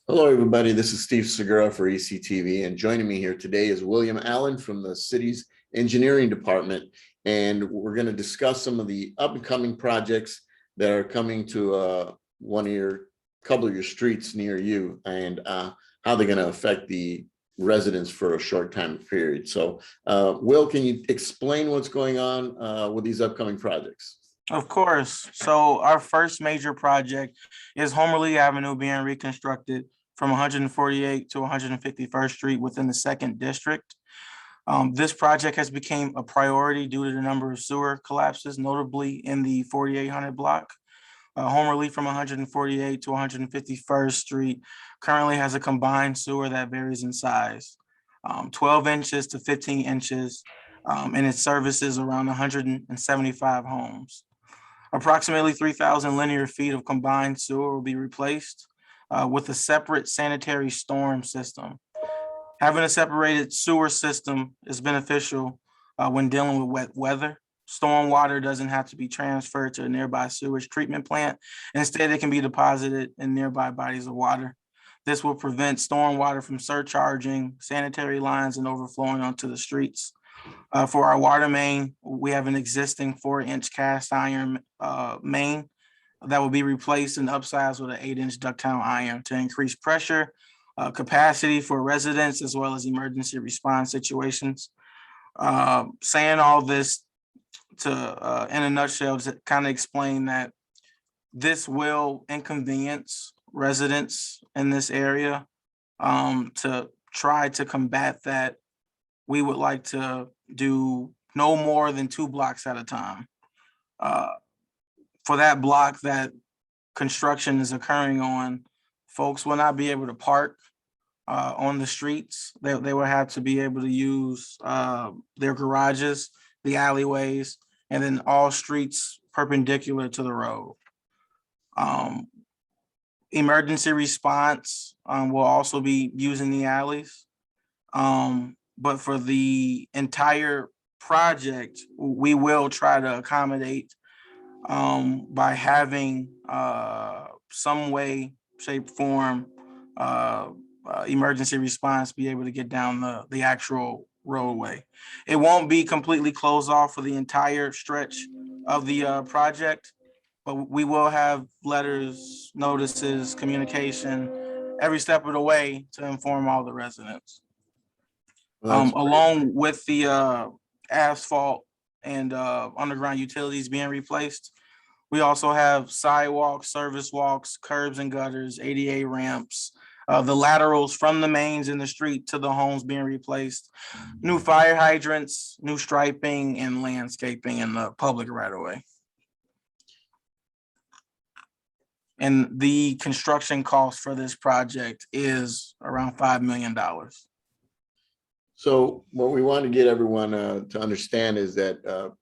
Hello, everybody. This is Steve Segura for ECTV, and joining me here today is William Allen from the city's engineering department. And we're going to discuss some of the upcoming projects that are coming to couple of your streets near you, and how they're going to affect the residents for a short time period. So, Will, can you explain what's going on with these upcoming projects? Of course. So our first major project is Homerlee Avenue being reconstructed from 148 to 151st Street within the second district. This project has become a priority due to the number of sewer collapses, notably in the 4800 block. Homerlee from 148 to 151st Street currently has a combined sewer that varies in size, 12 inches to 15 inches, and it services around 175 homes. Approximately 3,000 linear feet of combined sewer will be replaced with a separate sanitary storm system. Having a separated sewer system is beneficial when dealing with wet weather. Storm water doesn't have to be transferred to a nearby sewage treatment plant. Instead, it can be deposited in nearby bodies of water. This will prevent storm water from surcharging sanitary lines and overflowing onto the streets. For our water main, we have an existing 4-inch cast iron main that will be replaced and upsized with an 8-inch ductile iron to increase pressure, capacity for residents, as well as emergency response situations. Saying all this in a nutshell, to kind of explain that this will inconvenience residents in this area. To try to combat that, we would like to do no more than 2 blocks at a time. For that block that construction is occurring on, folks will not be able to park on the streets. They will have to be able to use their garages, the alleyways, and then all streets perpendicular to the road. Emergency response will also be using the alleys. But for the entire project, we will try to accommodate by having some way, shape, form, emergency response be able to get down the actual roadway. It won't be completely closed off for the entire stretch of the project, but we will have letters, notices, communication every step of the way to inform all the residents. Along with the asphalt and underground utilities being replaced, we also have sidewalks, service walks, curbs and gutters, ADA ramps, the laterals from the mains in the street to the homes being replaced, new fire hydrants, new striping, and landscaping in the public right of way. And the construction cost for this project is around $5 million. So what we want to get everyone to understand is that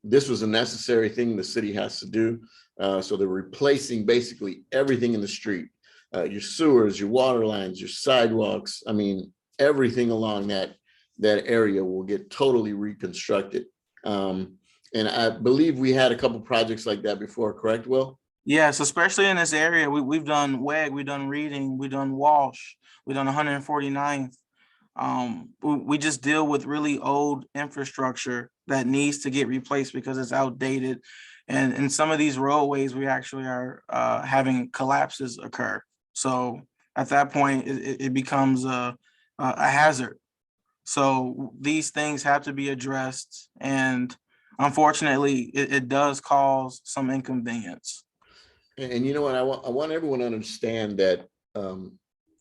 this was a necessary thing the city has to do. So they're replacing basically everything in the street, your sewers, your water lines, your sidewalks. I mean, everything along that area will get totally reconstructed. And I believe we had a couple projects like that before, correct, Will? Yes, especially in this area. We've done WEG, we've done Reading, we've done Walsh, we've done 149th. We just deal with really old infrastructure that needs to get replaced because it's outdated. And in some of these roadways, we actually are having collapses occur. So at that point, it becomes a hazard. So these things have to be addressed. And unfortunately, it does cause some inconvenience. And you know what, I want everyone to understand that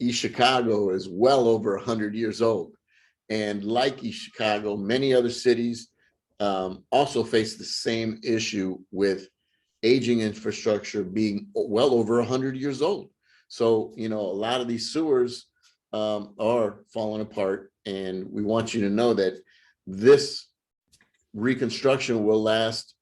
East Chicago is well over 100 years old. And like East Chicago, many other cities also face the same issue with aging infrastructure being well over 100 years old. So, you know, a lot of these sewers are falling apart, and we want you to know that this reconstruction will last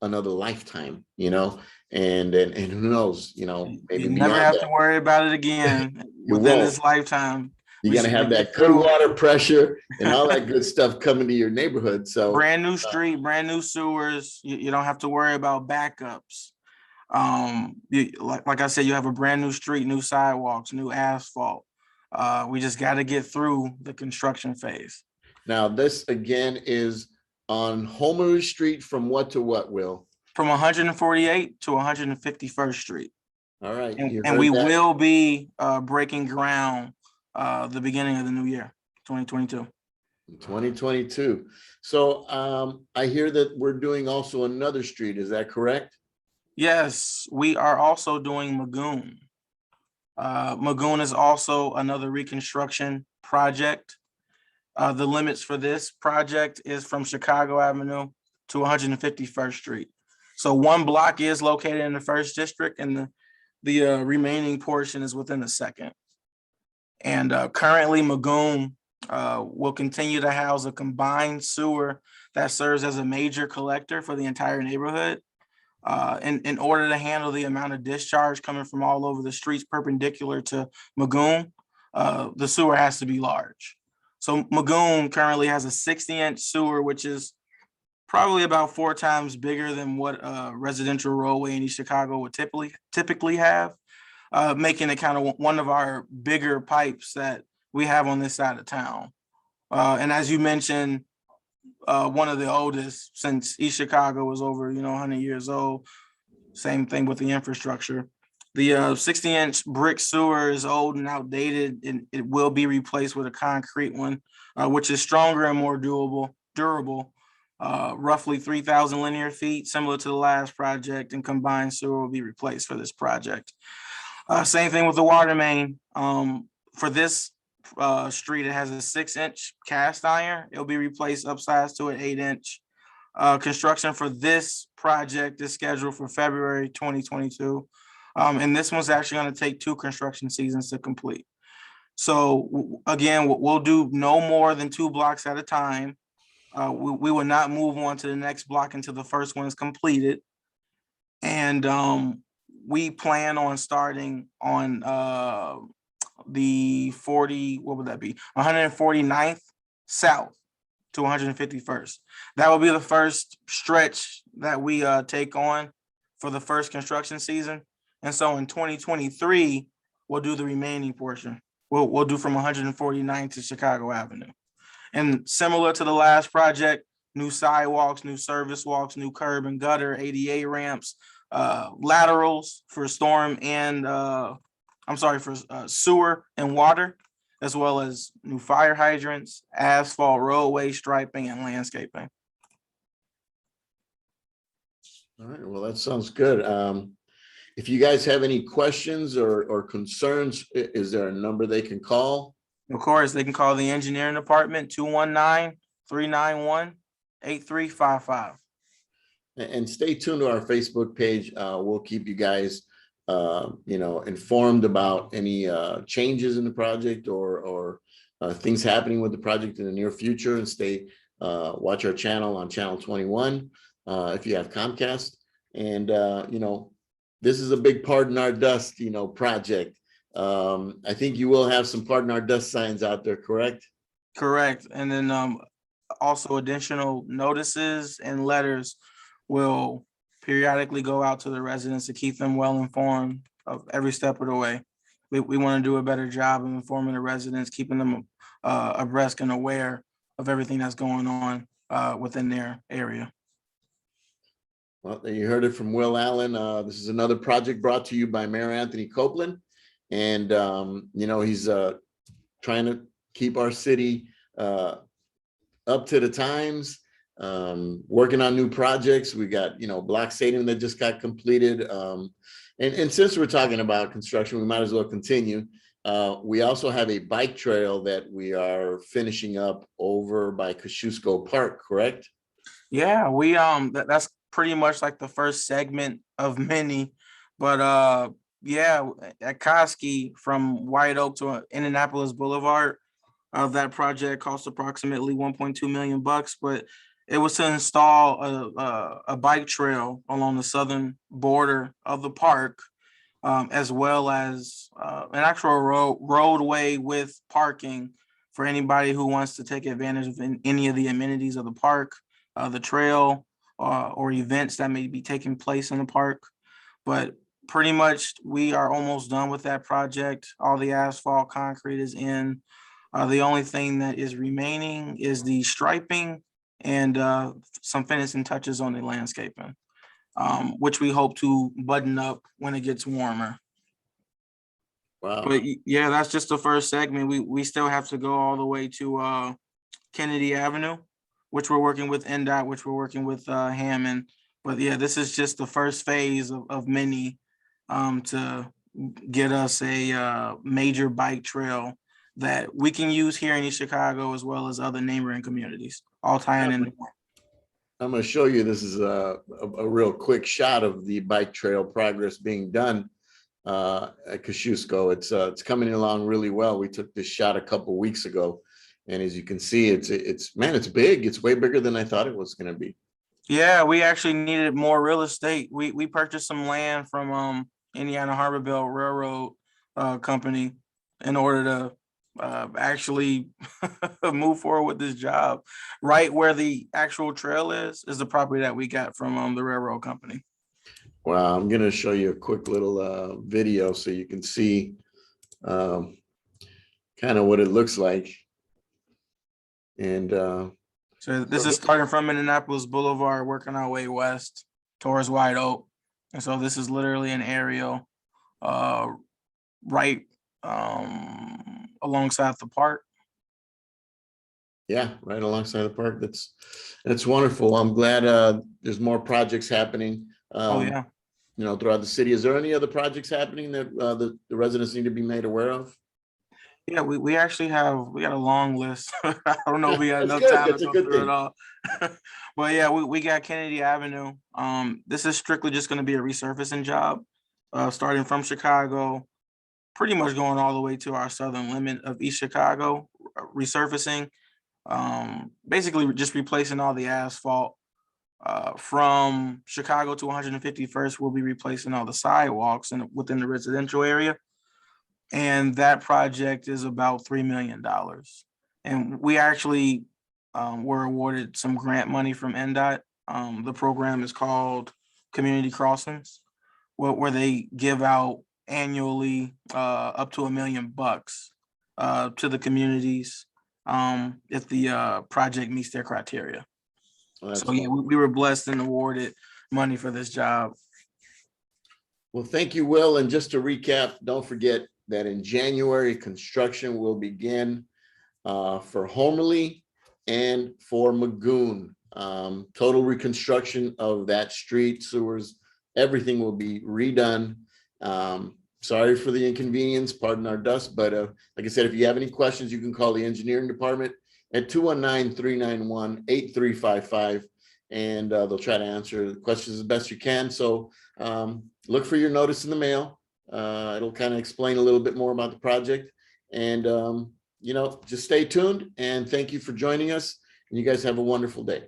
another lifetime, you know, and who knows, you know, maybe you never have to worry about it again within this lifetime. You're going to have that good water pressure and all that good stuff coming to your neighborhood. So brand new street, brand new sewers. You don't have to worry about backups. Like I said, you have a brand new street, new sidewalks, new asphalt. We just got to get through the construction phase. Now, this again is on Homerlee Street from what to what, Will? From 148 to 151st Street. All right, you And heard we that. will be breaking ground the beginning of the new year, 2022. 2022. So I hear that we're doing also another street. Is that correct? Yes, we are also doing Magoon. Magoon is also another reconstruction project. The limits for this project is from Chicago Avenue to 151st Street. So one block is located in the first district, and the remaining portion is within the second. And currently, Magoon will continue to house a combined sewer that serves as a major collector for the entire neighborhood. In order to handle the amount of discharge coming from all over the streets perpendicular to Magoon, the sewer has to be large. So Magoon currently has a 60-inch sewer, which is probably about 4 times bigger than what a residential roadway in East Chicago would typically have, making it kind of one of our bigger pipes that we have on this side of town. And as you mentioned, one of the oldest since East Chicago was over, 100 years old. Same thing with the infrastructure. The 60-inch brick sewer is old and outdated, and it will be replaced with a concrete one, which is stronger and more durable. Roughly 3,000 linear feet, similar to the last project, and combined sewer will be replaced for this project. Same thing with the water main. For this street, it has a 6-inch cast iron. It'll be replaced upsized to an 8-inch. Construction for this project is scheduled for February 2022. And this one's actually going to take 2 construction seasons to complete. So again, we'll do no more than 2 blocks at a time. We will not move on to the next block until the first one is completed. And we plan on starting on the 149th south to 151st. That will be the first stretch that we take on for the first construction season. And so in 2023, we'll do the remaining portion. We'll do from 149th to Chicago Avenue. And similar to the last project, new sidewalks, new service walks, new curb and gutter, ADA ramps, laterals for storm and for sewer and water, as well as new fire hydrants, asphalt, roadway striping, and landscaping. All right, well, that sounds good. If you guys have any questions or concerns, is there a number they can call? Of course, they can call the engineering department, 219-391-8355. And stay tuned to our Facebook page. We'll keep you guys informed about any changes in the project or things happening with the project in the near future. And watch our channel on channel 21 if you have Comcast. And this is a big Pardon Our Dust project. I think you will have some Pardon Our Dust signs out there, correct? Correct. And then also additional notices and letters will periodically go out to the residents to keep them well informed of every step of the way. We want to do a better job of informing the residents, keeping them abreast and aware of everything that's going on within their area. Well, you heard it from Will Allen. This is another project brought to you by Mayor Anthony Copeland. And, he's trying to keep our city up to the times, working on new projects. We got, Block Stadium that just got completed. And since we're talking about construction, we might as well continue. We also have a bike trail that we are finishing up over by Kosciuszko Park, correct? Yeah, we that's pretty much like the first segment of many, but yeah, at Koski from White Oak to Indianapolis Boulevard, that project cost approximately 1.2 million bucks, but it was to install a bike trail along the southern border of the park, as well as an actual roadway with parking for anybody who wants to take advantage of any of the amenities of the park, the trail, or events that may be taking place in the park. but pretty much we are almost done with that project. All the asphalt, concrete is in. The only thing that is remaining is the striping and some finishing touches on the landscaping, which we hope to button up when it gets warmer. Wow. But yeah, that's just the first segment. We still have to go all the way to Kennedy Avenue, which we're working with NDOT, which we're working with Hammond. But yeah, this is just the first phase of many to get us a major bike trail that we can use here in East Chicago as well as other neighboring communities, all tying into one. I'm going to show you, this is a real quick shot of the bike trail progress being done at Kosciuszko. It's coming along really well. We took this shot a couple weeks ago, and as you can see, it's big. It's way bigger than I thought it was going to be. Yeah, we actually needed more real estate. We purchased some land from Indiana Harbor Belt Railroad Company in order to actually move forward with this job. Right where the actual trail is the property that we got from the railroad company. Wow, I'm going to show you a quick little video so you can see kind of what it looks like. And so this is starting from Indianapolis Boulevard, working our way west towards White Oak. And so this is literally an aerial right alongside the park. Yeah, right alongside the park. That's wonderful. I'm glad there's more projects happening. Oh yeah. Throughout the city. Is there any other projects happening that the residents need to be made aware of? Yeah, we actually we got a long list. I don't know if we got enough good. time That's to a go good through it thing. all. But yeah, we got Kennedy Avenue. This is strictly just going to be a resurfacing job, starting from Chicago, pretty much going all the way to our southern limit of East Chicago, resurfacing. Basically just replacing all the asphalt. From Chicago to 151st, we'll be replacing all the sidewalks within the residential area. And that project is about $3 million. And we actually were awarded some grant money from NDOT. The program is called Community Crossings, where they give out annually up to $1 million to the communities if the project meets their criteria. Well, so yeah, we were blessed and awarded money for this job. Well, thank you, Will. And just to recap, don't forget that in January, construction will begin for Homerlee and for Magoon. Total reconstruction of that street, sewers, everything will be redone. Sorry for the inconvenience, pardon our dust, but like I said, if you have any questions, you can call the engineering department at 219-391-8355, and they'll try to answer the questions as best you can. So look for your notice in the mail. It'll kind of explain a little bit more about the project, and just stay tuned, and thank you for joining us, and you guys have a wonderful day.